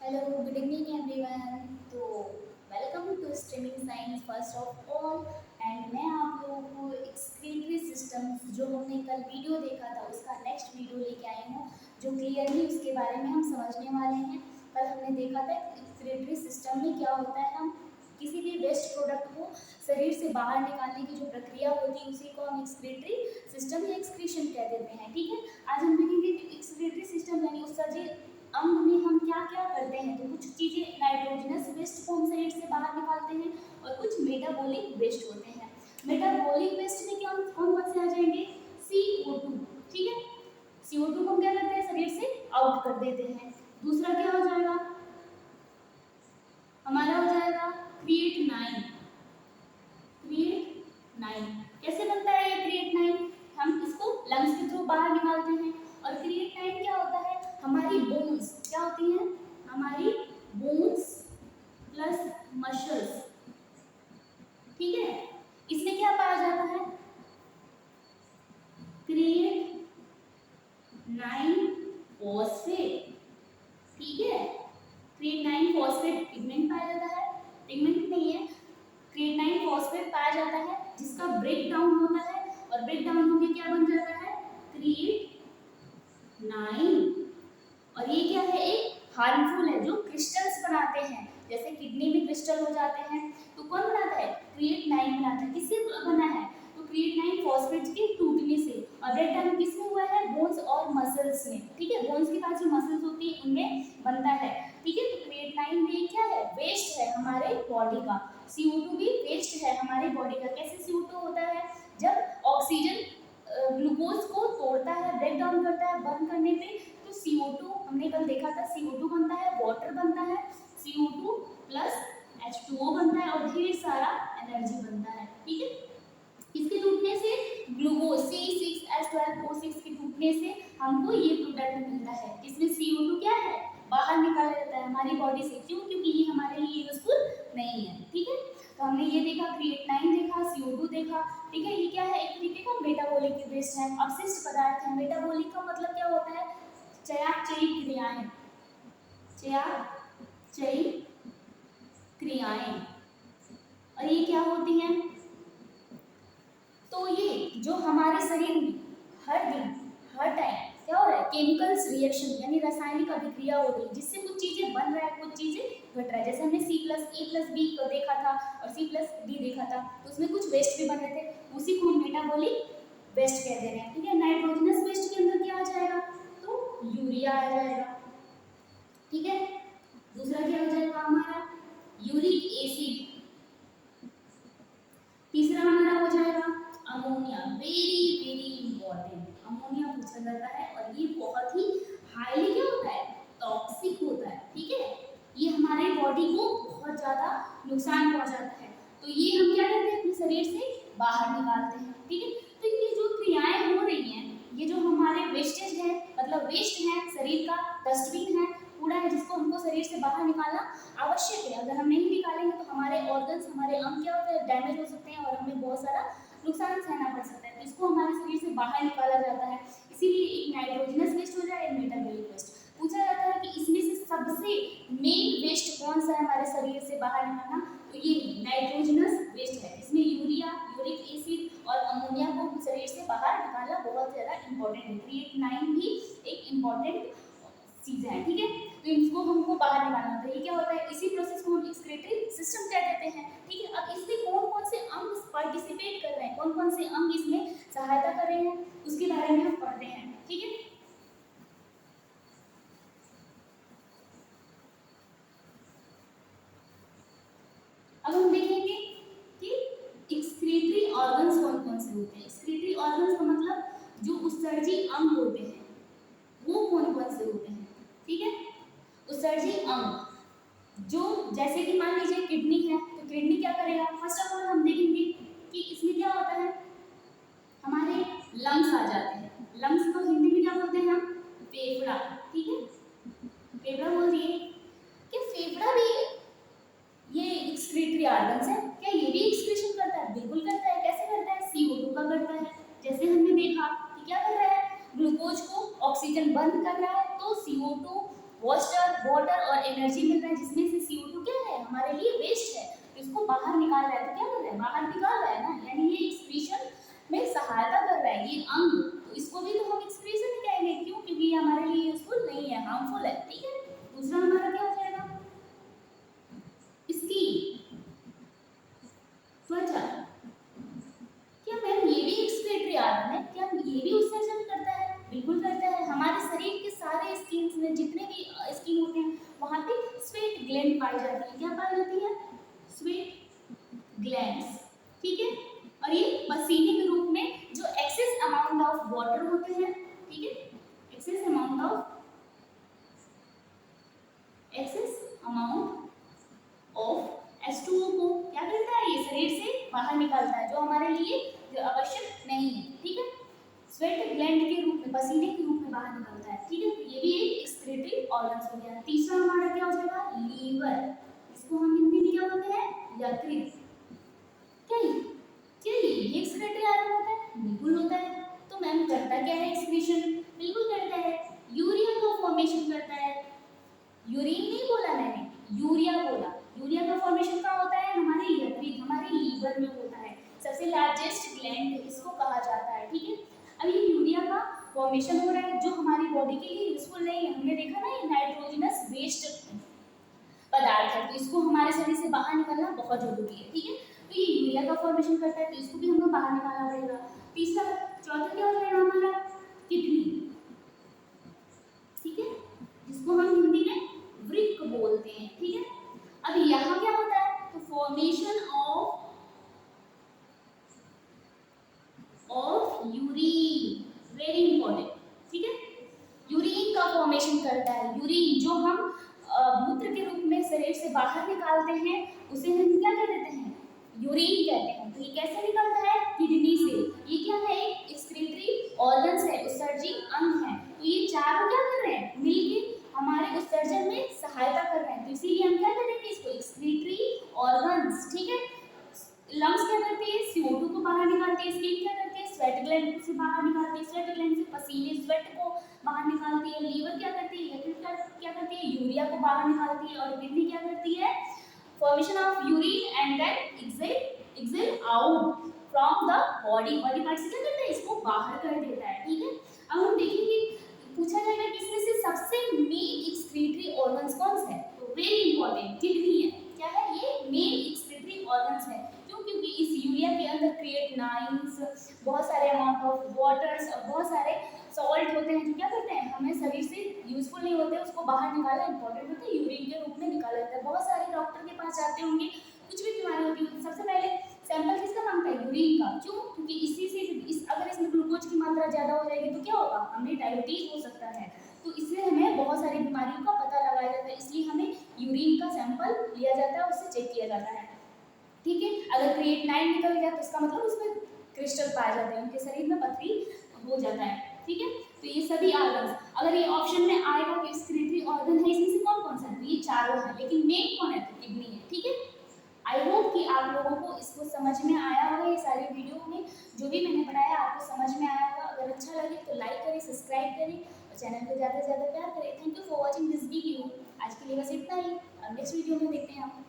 Hello, good evening everyone. तो welcome to streaming science first of all and मैं आप लोगों को एक्सक्रीटरी सिस्टम्स जो हमने कल वीडियो देखा था उसका नेक्स्ट वीडियो लेके आई हूँ जो क्लियरली उसके बारे में हम समझने वाले हैं। कल हमने देखा था एक्सक्रीटरी सिस्टम में क्या होता है, हम किसी भी वेस्ट प्रोडक्ट को शरीर से बाहर निकालने की जो प्रक्रिया होती है उसी को हम एक्सक्रीटरी सिस्टम या एक्सक्रीशन कह देते हैं। ठीक है, आज हम देखेंगे कि एक्सक्रीटरी सिस्टम यानी उत्सर्जित अंग में हम क्या क्या करते हैं। तो कुछ चीज़ें नाइट्रोजनस वेस्ट को हम शरीर से बाहर निकालते हैं और कुछ मेटाबॉलिक वेस्ट होते हैं। मेटाबॉलिक वेस्ट में क्या हम कौन कौन से आ जाएंगे, CO2। ठीक है, CO2 को हम क्या करते हैं, शरीर से आउट कर देते हैं। दूसरा क्या हो जाएगा, हमारा हो जाएगा क्रिएटिनाइन। क्रिएटिनाइन कैसे बनता है ये क्रिएटिनाइन, हम इसको लंग्स के थ्रू बाहर निकालते हैं। और क्रिएटिनाइन क्या होता है, हमारी बोन्स क्या होती हैं, हमारी बोन्स प्लस मसल्स। ठीक है, इसमें क्या पाया जाता है, क्रिएटिनाइन फॉस्फेट। ठीक है, क्रिएटिनाइन फॉस्फेट पिगमेंट पाया जाता है, पिगमेंट नहीं है, क्रिएटिनाइन फॉस्फेट पाया जाता है जिसका ब्रेक डाउन होता है और ब्रेक डाउन होकर क्या बन जाता है, क्रिएटिनाइन। और ये क्या है, एक हार्मफुल है जो क्रिस्टल्स बनाते हैं, जैसे किडनी में क्रिस्टल हो जाते हैं तो कौन बनाता है, क्रिएटिनाइन बनाता है। किससे बना है, तो क्रिएटिनाइन फॉस्फेट के टूटने से। और ब्रेक डाउन किसमें हुआ है, बोन्स और मसल्स में। ठीक है, बोन्स के पास जो मसल्स होती है उनमें बनता है। ठीक है, तो क्रिएटिनाइन भी क्या है, वेस्ट है हमारे बॉडी का। CO2 भी वेस्ट है हमारे बॉडी का। कैसे CO2 होता है, जब ऑक्सीजन ग्लूकोज को तोड़ता है, ब्रेक डाउन करता है, बर्न करने पे तो CO2 हमने कल देखा था, CO2 बनता है, वाटर बनता है, CO2 प्लस H2O बनता है और ढेर सारा एनर्जी बनता है। ठीक है, इसके टूटने से ग्लूकोज C6H12O6 के टूटने से हमको ये प्रोडक्ट मिलता है। इसमें CO2 क्या है, बाहर निकाला जाता है हमारी बॉडी से। क्यों, क्योंकि ये हमारे लिए यूजफुल नहीं है। ठीक है, तो हमने ये देखा, क्रिएटिनाइन देखा, CO2 देखा। ठीक है, ये क्या है, एक तरीके का मेटाबॉलिक वेस्ट है, अवशिष्ट पदार्थ है। मेटाबॉलिक का मतलब क्या होता है, चयापचयी क्रियाएं, चयापचयी क्रियाएं। और ये क्या होती हैं, तो ये जो हमारे शरीर में हर दिन हर टाइम क्या हो रहा है, केमिकल्स रिएक्शन यानी रासायनिक अभिक्रिया हो रही है जिससे कुछ चीजें बन रहा है, कुछ चीजें घट रहा है। जैसे हमने C+A+B को देखा था और C+D देखा था, तो उसमें कुछ वेस्ट भी बन रहे थे, उसी को हम मेटाबॉलिक वेस्ट कह दे रहे हैं। ठीक है, नाइट्रोजनस वेस्ट के अंदर क्या आ जाएगा, तो यूरिया आ जाएगा। ठीक है, दूसरा क्या हो जाएगा हमारा, यूरिक एसिड। तीसरा हमारा हो जाएगा ammonia. Very very important, ammonia पूछा जाता है और ये बहुत ही हाईली क्या होता है, टॉक्सिक होता है। ठीक है, ये हमारे बॉडी को बहुत ज्यादा नुकसान पहुंचाता है, तो ये हम क्या करते हैं, अपने शरीर से बाहर निकालते हैं। ठीक है, तो ये जो क्रियाएं हो रही हैं, ये जो हमारे वेस्टेज है, मतलब वेस्ट है, शरीर का डस्टबिन है, कूड़ा है, जिसको हमको शरीर से बाहर निकालना आवश्यक है। अगर हम नहीं निकालेंगे तो हमारे ऑर्गन्स, हमारे अंग क्या होते हैं, डैमेज हो सकते हैं और हमें बहुत सारा नुकसान सहना पड़ सकता है। तो इसको हमारे शरीर से बाहर निकाला जाता है। इसीलिए एक नाइट्रोजनस वेस्ट हो जाए, एक मेटाबॉलिक वेस्ट। पूछा जाता है कि इसमें से सबसे मेन वेस्ट कौन सा है हमारे शरीर से बाहर निकालना, तो ये नाइट्रोजनस वेस्ट है। इसमें यूरिया, यूरिक एसिड और अमोनिया को शरीर से बाहर निकालना बहुत ज़्यादा इंपॉर्टेंट है। क्रिएटिनाइन भी एक इम्पॉर्टेंट चीज़ है। ठीक है, तो इसको हमको बाहर निकालना होता है। ये क्या होता है, इसी प्रोसेस को हम एक्सक्रीटरी सिस्टम कह देते हैं। ठीक है, अब इसमें कौन कौन से अंग पार्टिसिपेट कर रहे हैं, कौन कौन से अंग इसमें सहायता कर रहे हैं, उसके बारे में हम पढ़ते हैं। ठीक है, अब हम देखेंगे कि एक्सक्रीटरी ऑर्गन्स कौन कौन से होते हैं। एक्सक्रीटरी ऑर्गन्स का मतलब जो उत्सर्जी अंग होते हैं वो कौन कौन से होते हैं। ठीक है, उत्सर्जी अंग जो, जैसे कि मान लीजिए किडनी है, तो किडनी क्या करेगा, फर्स्ट ऑफ ऑल हम देखेंगे कि इसमें क्या होता है, हमारे लंग्स आ जाते हैं। लंग्स को हिंदी में क्या बोलते हैं हम, फेफड़ा। ठीक है, फेफड़ा बोल दिए कि फेफड़ा भी ये एक्सक्रीटरी ऑर्गन्स है। क्या ये भी एक्सक्रीशन करता है, बिल्कुल करता है। कैसे करता है, CO2 का करता है। जैसे हमने देखा कि क्या कर रहा है, ग्लूकोज को ऑक्सीजन बंद कर रहा है, तो CO2 वाटर वाटर और एनर्जी मिल रहा है, जिसमें से CO2 क्या है, हमारे लिए वेस्ट है, इसको बाहर निकाल रहा है। तो क्या कर रहा है, बाहर निकाल रहा है ना, यानी ये एक्सक्रीशन में सहायता कर रहा है ये अंग, तो इसको भी तो हम एक्सक्रीशन ही कहेंगे। क्यों, क्योंकि ये हमारे लिए यूजफुल नहीं है, हार्मफुल है। ठीक है, दूसरा हमारा क्या हो जाएगा, स्किन, त्वचा। क्या मैम ये भी एक्सक्रीटरी ऑर्गन है, क्या ये भी उत्सर्जन करता है? बिल्कुल करता है। हमारे शरीर के सारे स्किन में जितने भी स्किन होते हैं वहां पे स्वेट ग्लैंड पाई जाती है। क्या पाई जाती है, स्वेट ग्लैंड्स। ठीक है, और ये पसीने के रूप में जो एक्सेस अमाउंट ऑफ वाटर होते हैं, ठीक है, एक्सेस अमाउंट ऑफ H2O को क्या करता है, ये शरीर से बाहर निकालता है, जो हमारे लिए जो आवश्यक नहीं है। ठीक है, स्वेट ग्लैंड के रूप में, पसीने के रूप में बाहर निकलता है। ठीक है, तो ये भी एक एक्सक्रीटरी ऑर्गन हो गया। तीसरा हमारा क्या हो जाएगा, लीवर, इसको हम हिंदी में क्या बोलते हैं, यकृत। क्या ये एक्सक्रीटरी ऑर्गन होता है? बिल्कुल होता है। तो मैम करता क्या है एक्सक्रीशन? बिल्कुल करता है, यूरिया का फॉर्मेशन करता है। यूरिन नहीं बोला मैंने, यूरिया बोला। यूरिया का फॉर्मेशन कहाँ होता है, हमारे यकृत, हमारे लीवर में होता है। सबसे लार्जेस्ट ग्लैंड इसको कहा जाता है। ठीक है, अब ये यूरिया का फॉर्मेशन हो रहा है जो हमारी बॉडी के लिए यूजफुल नहीं है। हमने देखा ना, ये नाइट्रोजनस वेस्ट पदार्थ है, तो इसको हमारे शरीर से बाहर निकालना बहुत जरूरी है। ठीक है, तो ये यूरिया का फॉर्मेशन करता है, तो इसको भी हमें बाहर निकालना पड़ेगा। तीसरा, चौथा क्या हो जाएगा हमारा, किडनी। ठीक है, जिसको हम हिंदी में वृक्क बोलते हैं। ठीक है, अब यहाँ क्या होता है, तो formation of urine, very important. ठीक है, यूरिन का फॉर्मेशन करता है। यूरिन जो हम मूत्र के रूप में शरीर से बाहर निकालते हैं, उसे हम क्या कह देते हैं, यूरिन कहते हैं। तो ये कैसे निकलता है, किडनी से। ये क्या है, एक एक्सक्रीटरी ऑर्गन्स है, उत्सर्जी अंग है। तो ये चारों क्या कर रहे हैं, मिलके हमारे उत्सर्जन में सहायता कर रहे हैं, तो इसीलिए हम क्या करेंगे इसको, एक्सक्रीटरी ऑर्गन्स। ठीक है, लंग्स क्या करती है, CO2 को बाहर निकालती है। स्किन क्या करती है, स्वेट ग्लैंड से बाहर निकालती है, स्वेट ग्लैंड से पसीने, स्वेट को बाहर निकालती है। लीवर क्या करती है, यकृत क्या करती है, यूरिया को बाहर निकालती है। और किडनी क्या करती है, formation of urine and then excel out from the body part से क्या करता है, इसको बाहर कर देता है। ठीक है, अब हम देखेंगे, पूछा जाएगा कि इसमें से सबसे मेन एक्सक्रीटरी ऑर्गन्स कौन से हैं, तो वेरी इंपॉर्टेंट, किडनी है। क्या है, ये मेन एक्सक्रीटरी ऑर्गन्स है। क्यों, क्योंकि इस यूरिया के अंदर क्रिएटिनाइंस, बहुत सारे अमाउंट ऑफ वाटर्स और बहुत सारे सॉल्ट होते हैं जो क्या करते हैं, हमें शरीर से यूजफुल नहीं होते, उसको बाहर निकालना इंपॉर्टेंट होता है, यूरिन के रूप में निकाला जाता है। बहुत सारे डॉक्टर के पास जाते होंगे, कुछ भी बीमारी होती है, सबसे पहले सैंपल किसका मांगता है, यूरिन का। क्यों, क्योंकि इसी से अगर इसमें ग्लूकोज की मात्रा ज्यादा हो जाएगी तो क्या होगा, हमें डायबिटीज हो सकता है। तो इससे हमें बहुत सारी बीमारियों का पता लगाया जाता है, इसलिए हमें यूरिन का सैंपल लिया जाता है, उससे चेक किया जाता है। ठीक है, अगर क्रिएटिनाइन निकल गया तो इसका मतलब उसमें क्रिस्टल पाए जाते हैं, उनके शरीर में पथरी हो जाता है। ठीक है, तो ये सभी ऑर्गन्स, अगर ये ऑप्शन में आएगा कि एक्सक्रीटरी ऑर्गन है, इसमें से कौन कौन सा है, तो ये चारों है, लेकिन मेन कौन है, तो किडनी है। ठीक है, आई होप कि आप लोगों को इसको समझ में आया होगा, ये सारी वीडियो में जो भी मैंने पढ़ाया आपको समझ में आया होगा। अगर अच्छा लगे तो लाइक करें, सब्सक्राइब करें और चैनल को ज़्यादा से ज़्यादा प्यार करें। Thank you for watching this video. आज के लिए बस इतना ही, और नेक्स्ट वीडियो में देखते हैं हम।